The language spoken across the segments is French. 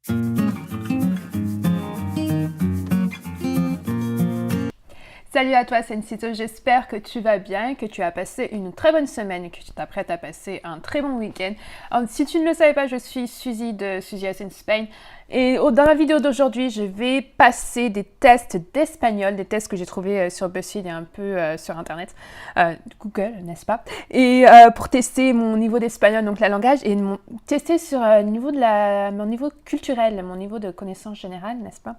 Salut à toi Sensito, j'espère que tu vas bien, que tu as passé une très bonne semaine et que tu t'apprêtes à passer un très bon week-end. Si tu ne le savais pas, je suis Suzy de Suzy as in Spain et dans la vidéo d'aujourd'hui, je vais passer des tests d'espagnol, des tests que j'ai trouvés sur BuzzFeed et un peu sur internet, Google, n'est-ce pas? Et pour tester mon niveau d'espagnol, donc la langage, et tester sur niveau mon niveau culturel, mon niveau de connaissance générale, n'est-ce pas?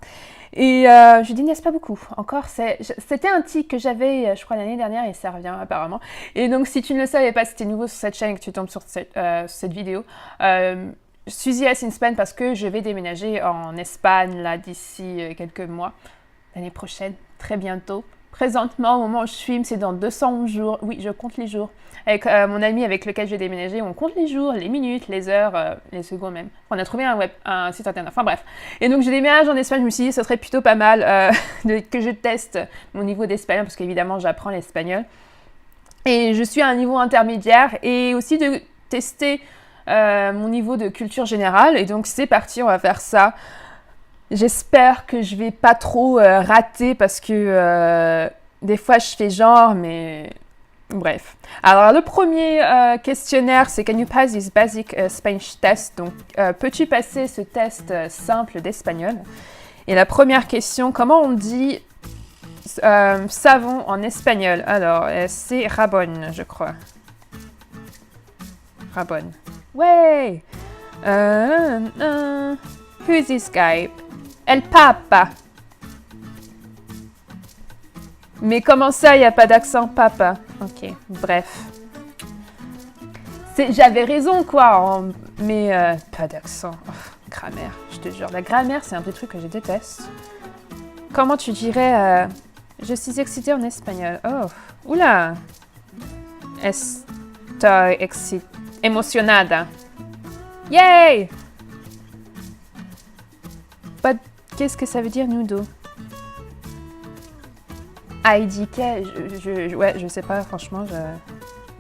Et je dis n'est-ce pas beaucoup. Encore, c'était un tic que j'avais, je crois, l'année dernière et ça revient apparemment. Et donc, si tu ne le savais pas, si tu es nouveau sur cette chaîne et que tu tombes sur cette vidéo, Suzy as in Spain parce que je vais déménager en Espagne là d'ici quelques mois, l'année prochaine, très bientôt. Présentement, au moment où je filme, c'est dans 211 jours. Oui, je compte les jours. Avec mon ami avec lequel je vais déménager, on compte les jours, les minutes, les heures, les secondes même. On a trouvé un site internet. Enfin bref. Et donc, je déménage en Espagne. Je me suis dit, ça serait plutôt pas mal que je teste mon niveau d'espagnol parce qu'évidemment, j'apprends l'espagnol. Et je suis à un niveau intermédiaire et aussi de tester mon niveau de culture générale. Et donc, c'est parti, on va faire ça. J'espère que je vais pas trop rater parce que des fois je fais genre, mais bref. Alors le premier questionnaire, c'est Can you pass this basic Spanish test? Donc peux-tu passer ce test simple d'espagnol? Et la première question, comment on dit savon en espagnol? Alors c'est rabon, je crois. Rabon. Ouais. Who is this guy? El Papa. Mais comment ça, il n'y a pas d'accent papa? Ok, bref. J'avais raison, quoi. Mais pas d'accent. Oh, grammaire, je te jure. La grammaire, c'est un des trucs que je déteste. Comment tu dirais je suis excitée en espagnol? Oh, oula. Estoy emocionada. Yay! Qu'est-ce que ça veut dire nudo? IDK, ouais, je sais pas, franchement,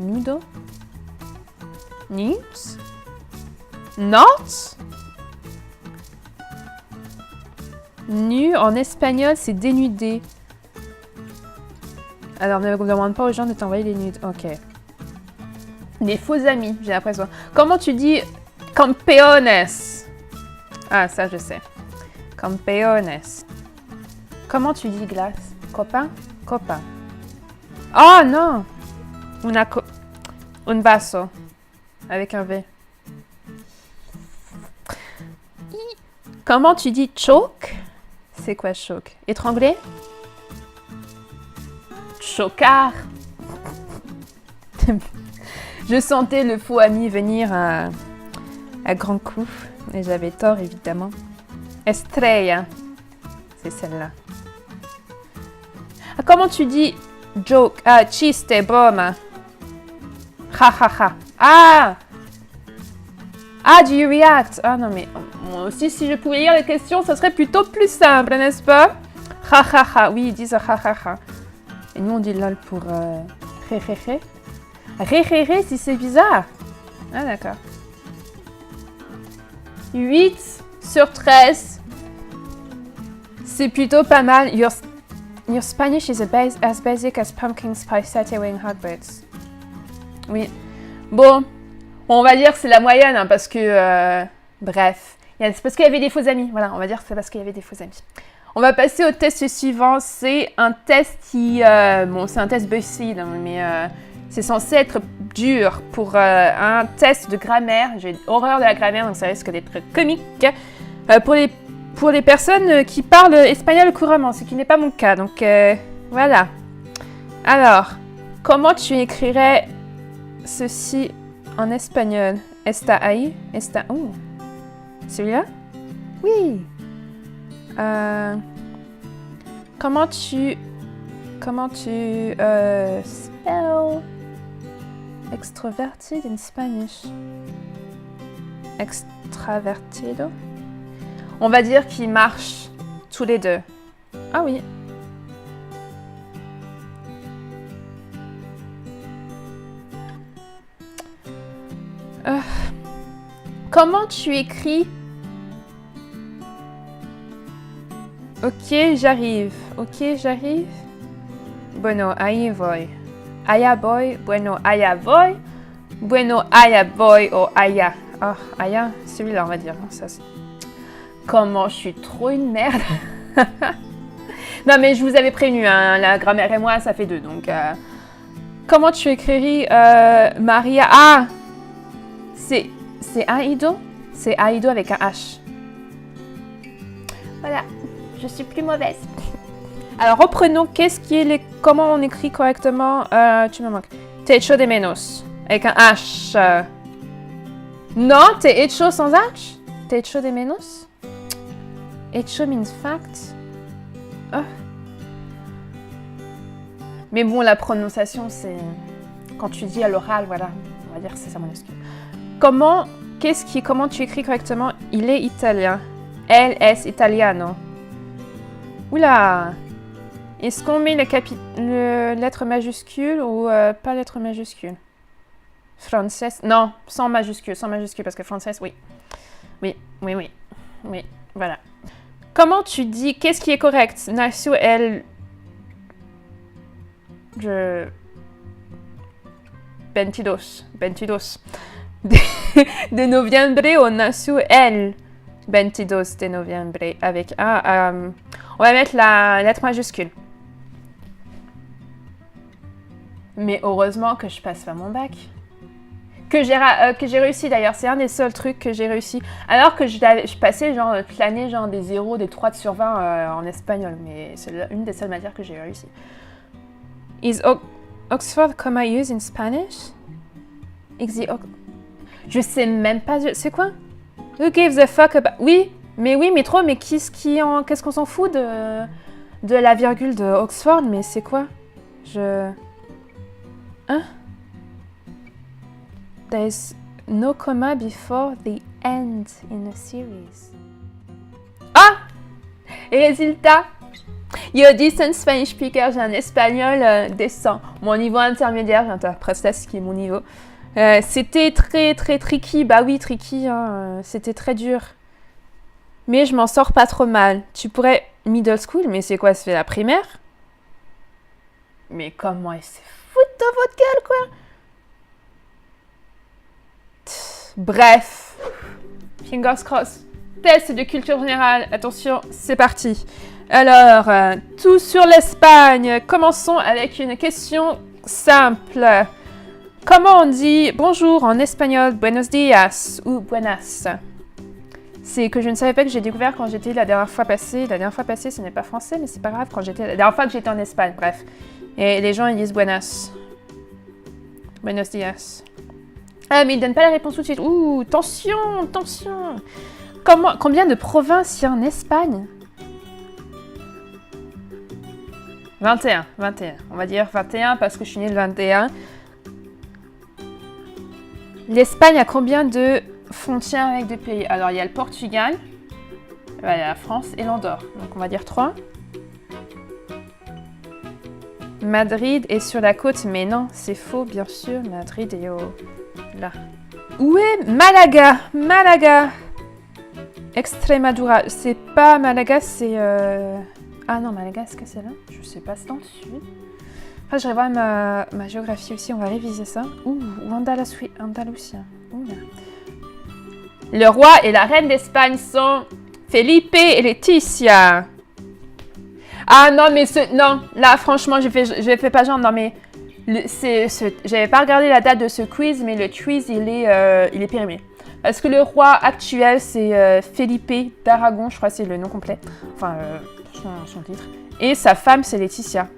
nudo? Nudes? Not? Nu en espagnol, c'est dénudé. Alors, ne demande pas aux gens de t'envoyer des nudes. Ok. Des faux amis, j'ai l'impression. Comment tu dis campeones? Ah, ça, je sais. Campeones. Comment tu dis glace? Copain? Copain. Oh non! Un vaso. Avec un V. Comment tu dis choke? C'est quoi choke? Étrangler? Chocard. Je sentais le faux ami venir à grands coups. Et j'avais tort, évidemment. Estrella. C'est celle-là. Ah, comment tu dis joke? Ah, chiste, broma. Ha ha ha. Ah! Ah, do you react? Ah non, mais moi aussi, si je pouvais lire les questions, ça serait plutôt plus simple, n'est-ce pas? Ha ha ha. Oui, ils disent ha ha ha. Et nous, on dit lol pour ré ré ré. Ré ré ré, si c'est bizarre. Ah, d'accord. 8 sur 13. C'est plutôt pas mal. Your Spanish is as basic as pumpkin spice satay wing hot bits. Oui. Bon, on va dire que c'est la moyenne, hein, parce que... bref. C'est parce qu'il y avait des faux amis. Voilà, on va dire que c'est parce qu'il y avait des faux amis. On va passer au test suivant. C'est un test qui... bon, c'est un test BuzzFeed, hein, mais c'est censé être dur pour un test de grammaire. J'ai horreur de la grammaire, donc ça risque d'être comique. Pour les personnes qui parlent espagnol couramment, ce qui n'est pas mon cas. Donc, voilà. Alors, comment tu écrirais ceci en espagnol? Está ahí? Está... Oh. Celui-là? Oui. Comment tu spell extroverted in Spanish? Extravertido? On va dire qu'ils marchent tous les deux. Ah oui. Comment tu écris Ok, j'arrive. Ok, j'arrive. Bueno, ahí voy. Allá voy. Bueno, allá voy. Bueno, allá voy. Oh, allá. Oh, allá, celui-là, on va dire. Ça, comment je suis trop une merde. Non, mais je vous avais prévenu, hein, la grammaire et moi, ça fait deux. Donc, comment tu écrirais Maria? Ah, c'est Aido. C'est Aido avec un H. Voilà, je suis plus mauvaise. Alors, reprenons. Comment on écrit correctement? Tu me manques. Te echo de menos. Avec un H. Non, te echo sans H. Te echo de menos. Echo means fact. Oh. Mais bon, la prononciation, c'est... Quand tu dis à l'oral, voilà. On va dire que c'est ça mon excuse. Comment tu écris correctement? Il est italien. Elle est italiano. Oula! Est-ce qu'on met le lettre majuscule ou pas lettre majuscule? Français? Non, sans majuscule, parce que français, oui. Oui, voilà. Comment tu dis, qu'est-ce qui est correct? Nació el... 22 de noviembre o nació el 22 de noviembre avec un... on va mettre la lettre majuscule. Mais heureusement que je passe pas mon bac. Que j'ai réussi d'ailleurs, c'est un des seuls trucs que j'ai réussi. Alors que je passais genre toute l'année genre des 0, des 3 sur 20 en espagnol. Mais c'est une des seules matières que j'ai réussi. Is Oxford comma used in Spanish? Je sais même pas. C'est quoi? Who gives a fuck about... Oui, mais trop. Mais qu'est-ce qu'on s'en fout de la virgule de Oxford? Mais c'est quoi? Hein? There's no comma before the end in a series. Ah! Et résultat, yo decent Spanish speaker, j'ai un espagnol décent. Mon niveau intermédiaire, j'interprète ça, ce qui est mon niveau. C'était très très tricky, bah oui tricky, hein, c'était très dur. Mais je m'en sors pas trop mal. Tu pourrais middle school, mais c'est quoi, c'est la primaire? Mais comment elle se fout de votre gueule, quoi? Bref, fingers crossed. Test de culture générale, attention, c'est parti. Alors, tout sur l'Espagne. Commençons avec une question simple. Comment on dit bonjour en espagnol, buenos días ou buenas? C'est que je ne savais pas, que j'ai découvert quand j'étais la dernière fois passée. La dernière fois passée, ce n'est pas français, mais c'est pas grave. La dernière fois que j'étais en Espagne, bref. Et les gens, ils disent buenas. Buenos días. Ah, mais ils ne donnent pas la réponse tout de suite. Ouh, tension. Combien de provinces il y a en Espagne? 21. On va dire 21 parce que je suis née le 21. L'Espagne a combien de frontières avec des pays? Alors, il y a le Portugal, il y a la France et l'Andorre. Donc, on va dire 3. Madrid est sur la côte, mais non, c'est faux, bien sûr. Madrid est là. Où est Malaga. Extremadura. C'est pas Malaga, c'est... Ah non, Malaga, est-ce que c'est là? Je sais pas, c'est dans le sud. Après, je vais voir ma géographie aussi, on va réviser ça. Ou Andalusia. Ouh, là. Le roi et la reine d'Espagne sont Felipe et Laetitia. Ah non, mais non, là, franchement, je fais pas genre, non, mais... J'avais pas regardé la date de ce quiz, mais le quiz, il est périmé. Parce que le roi actuel, c'est Felipe d'Aragon, je crois que c'est le nom complet. Enfin, son titre. Et sa femme, c'est Laetitia.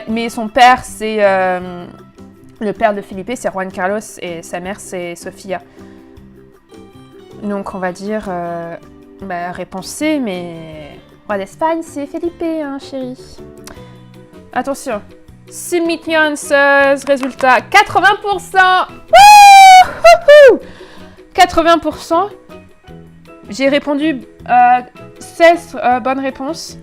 Mais son père, c'est... le père de Felipe, c'est Juan Carlos, et sa mère, c'est Sofia. Donc, on va dire... réponse C, mais... Roi d'Espagne, c'est Felipe, hein, chérie. Attention. Submissions, résultat, 80%. Wouhou 80%. J'ai répondu 16 bonnes réponses.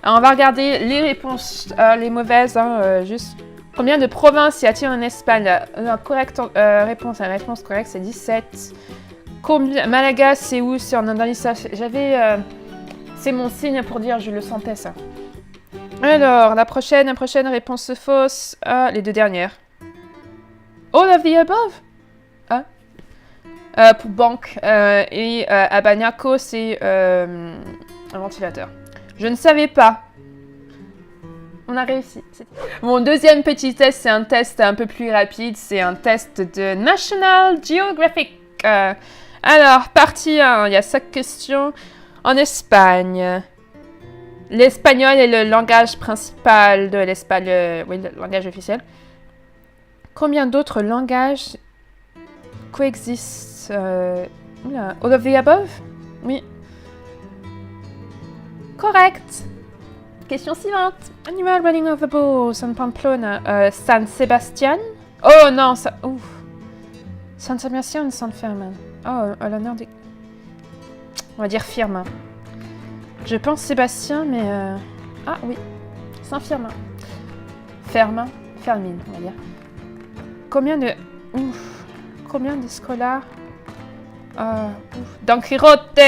Alors, on va regarder les réponses, les mauvaises, hein, juste. Combien de provinces y a-t-il en Espagne? La réponse correcte, c'est 17. Malaga, c'est où? C'est en Indonésie. C'est mon signe pour dire je le sentais ça. Alors, la prochaine réponse fausse. Ah, les deux dernières. All of the above. Ah. Pour banque et Abaniaco, c'est un ventilateur. Je ne savais pas. On a réussi. Mon deuxième petit test, c'est un test un peu plus rapide. C'est un test de National Geographic. Alors, partie 1, il y a 5 questions. En Espagne, l'espagnol est le langage principal de l'Espagne, oui, le langage officiel. Combien d'autres langages coexistent All of the above? Oui. Correct. Question suivante. Animal running over balls en Pamplona. San Sebastian. Oh non, ça... Ouf. San Sebastian, San Firmin. Oh, à l'honneur des... On va dire Firmin. Je pense Sébastien, mais... Ah oui, Saint-Firmin. Fermine, on va dire. Combien de... Ouf. Combien de scolaires Don Quirote.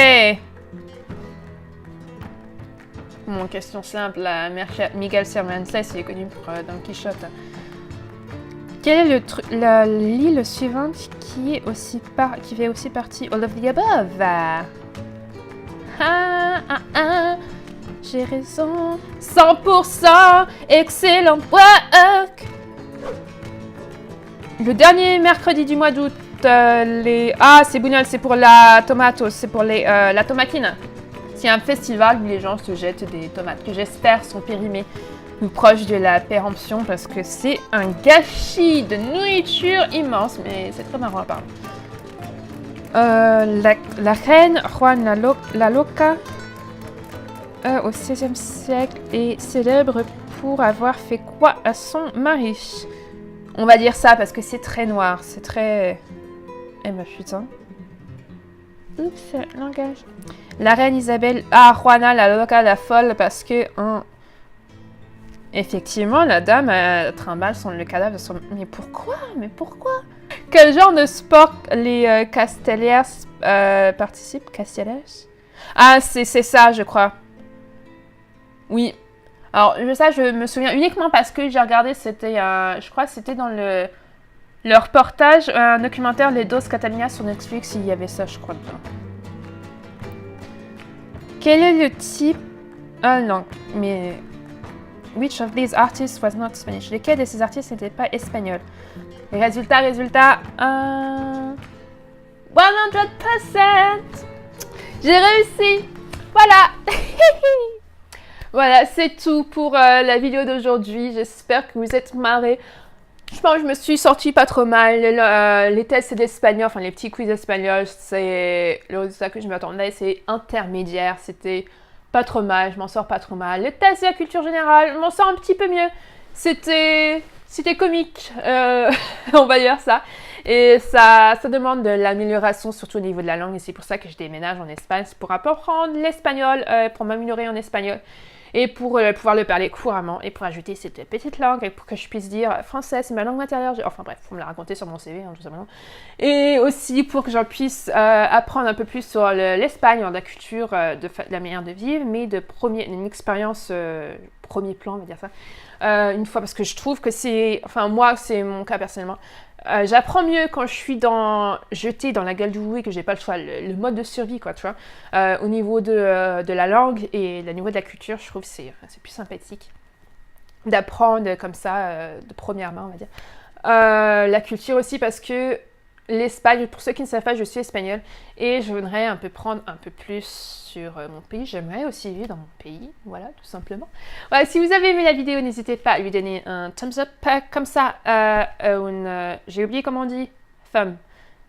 Bon, question simple. Miguel Cervantes, il est connu pour Don Quichotte. Quelle est l'île suivante qui fait aussi partie All of the Above? J'ai raison. 100%. Excellent work. Le dernier mercredi du mois d'août, Ah, c'est Buñuel, c'est pour la tomate, c'est pour la tomatine. C'est un festival où les gens se jettent des tomates que j'espère sont périmées ou proches de la péremption parce que c'est un gâchis de nourriture immense, mais c'est très marrant à parler. La reine Juana la Loca au XVIe siècle est célèbre pour avoir fait quoi à son mari? On va dire ça parce que c'est très noir, c'est très... Eh ben putain. Oups, langage. La reine Isabelle... Ah, Juana la Loca, la folle, parce que... Effectivement, la dame trimballe le cadavre de son... Mais pourquoi? Quel genre de sport les Castellers participent? Castellers? Ah, c'est ça, je crois. Oui. Alors, ça, je me souviens uniquement parce que j'ai regardé, c'était... je crois que c'était dans le reportage, un documentaire Les Dos Catalunya sur Netflix, il y avait ça, je crois, dedans. Quel est le type... Ah non, mais... Which of these artists was not Spanish? Lequel de ces artistes n'était pas espagnol? Les résultats... 100%! J'ai réussi! Voilà! Voilà, c'est tout pour la vidéo d'aujourd'hui. J'espère que vous êtes marrés. Je pense que je me suis sortie pas trop mal. Les tests d'espagnol, enfin les petits quiz espagnols, c'est le résultat que je m'attendais, c'est intermédiaire. C'était pas trop mal, je m'en sors pas trop mal. Les tests de la culture générale, je m'en sors un petit peu mieux. C'était comique, on va dire ça. Et ça demande de l'amélioration, surtout au niveau de la langue. Et c'est pour ça que je déménage en Espagne, c'est pour apprendre l'espagnol, pour m'améliorer en espagnol. Et pour pouvoir le parler couramment et pour ajouter cette petite langue et pour que je puisse dire français, c'est ma langue maternelle. Enfin bref, faut me la raconter sur mon CV, tout simplement. Et aussi pour que j'en puisse apprendre un peu plus sur l'Espagne, la culture, de la manière de vivre, mais une expérience premier plan, on va dire ça. Une fois, parce que je trouve que c'est... Enfin, moi, c'est mon cas personnellement. J'apprends mieux quand je suis jetée dans la gueule du loup et que j'ai pas le choix, le mode de survie, quoi, tu vois. Au niveau de la langue et au niveau de la culture, je trouve que c'est plus sympathique d'apprendre comme ça, de première main, on va dire. La culture aussi parce que l'Espagne, pour ceux qui ne savent pas, je suis espagnole et je voudrais un peu prendre un peu plus sur mon pays. J'aimerais aussi vivre dans mon pays, voilà, tout simplement. Voilà, si vous avez aimé la vidéo, n'hésitez pas à lui donner un thumbs up, comme ça, j'ai oublié comment on dit, thumb,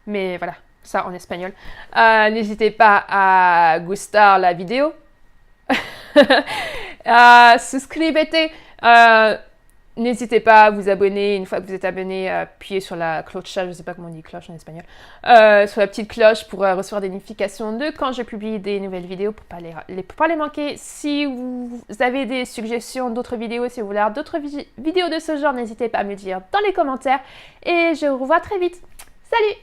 mais voilà, ça en espagnol. N'hésitez pas à gustar la vidéo, suscribete. N'hésitez pas à vous abonner. Une fois que vous êtes abonné, appuyez sur la cloche, je ne sais pas comment on dit cloche en espagnol, sur la petite cloche pour recevoir des notifications de quand je publie des nouvelles vidéos pour pas les manquer. Si vous avez des suggestions d'autres vidéos, si vous voulez avoir d'autres vidéos de ce genre, n'hésitez pas à me le dire dans les commentaires et je vous revois très vite. Salut!